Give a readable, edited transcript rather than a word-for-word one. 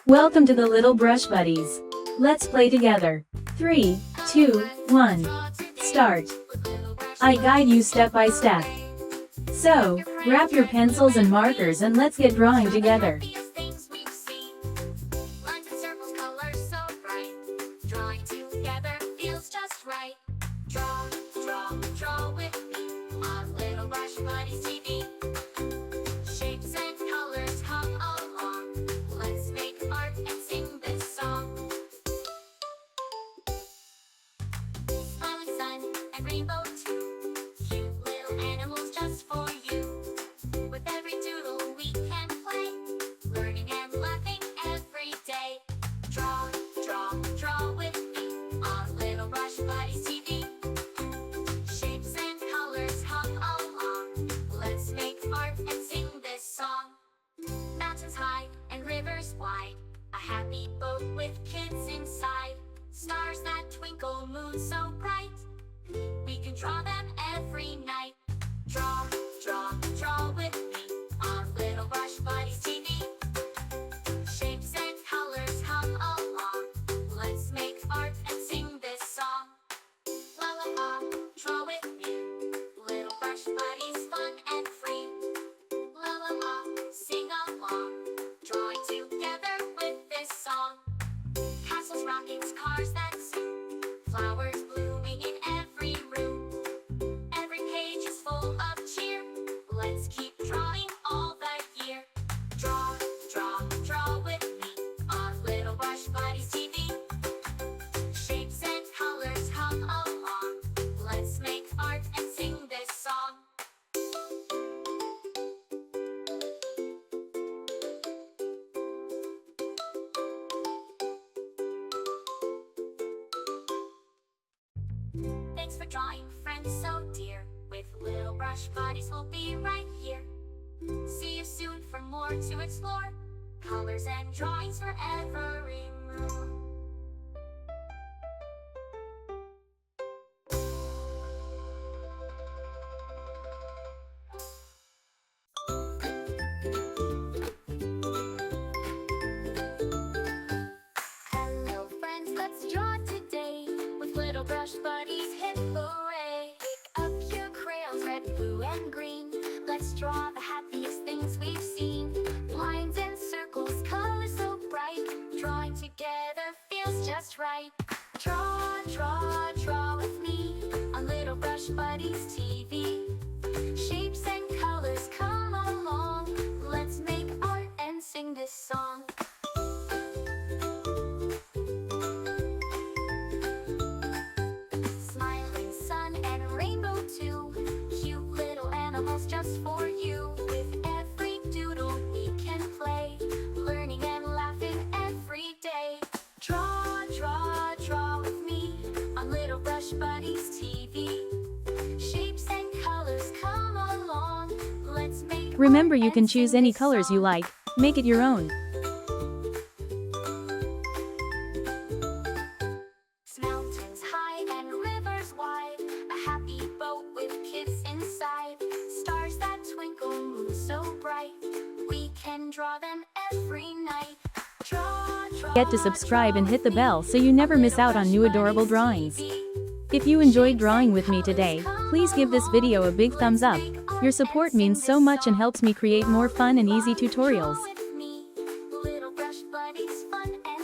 Welcome to the Little Brush Buddies. Let's play together. 3, 2, 1. Start. I guide you step by step. So, grab your pencils and markers and let's get drawing together. Draw with me on Little Brush Buddies TV. Shapes and colors come along. Let's make art and sing this song. Smiling sun and rainbow too. Cute little animals just for you. With every doodle we can play, learning and laughing every day. Draw with me on Little Brush Buddies TV. Shapes and colors come along. Let's make art and sing this song. Mountains high and rivers wide, a happy boat with kids inside. Stars that twinkle, moon so bright, we can draw them every night. Draw with me on Little Brush Buddies TV. Shapes and colors come along. Let's make art and sing this song. La la la, draw with me. Little Brush Buddies, fun and free. La la la, sing along. Drawing together with this song. Castles, rockets, cars that zoom. Flowers blooming in every room. Every page is full of cheer. Let's keep drawing all the year. Draw with me on Little Brush Buddies TV. Shapes and colors come along. Let's make art and sing this song. Thanks for drawing, friends so dear. With Little Brush Buddies, we'll be right here. See you soon for more to explore. Colors and drawings for every mood. Hello friends, let's draw today. With Little Brush Buddies, hip hooray! Pick up your crayons, red, blue, and green. Let's draw the happiest things we've seen. Lines and circles, colors so bright. Drawing together feels just right. Draw with me on Little Brush Buddies TV. Shapes and colors come along. Let's make art and sing this song. Smiling sun and rainbow too. Cute little animals just for you. With every doodle we can play, learning and laughing every day. Draw with me on Little Brush Buddies TV. Shapes and colors come along. Let's make Remember, art you and can choose sing any this colors you song. like. Make it your own. Mountains high and rivers wide, a happy boat with kids inside. Stars that twinkle, moon so bright, we can draw them every night. Get to subscribe and hit the bell so you never miss out on new adorable drawings. If you enjoyed drawing with me today, please give this video a big thumbs up. Your support means so much and helps me create more fun and easy tutorials. Little Brush Buddies, fun and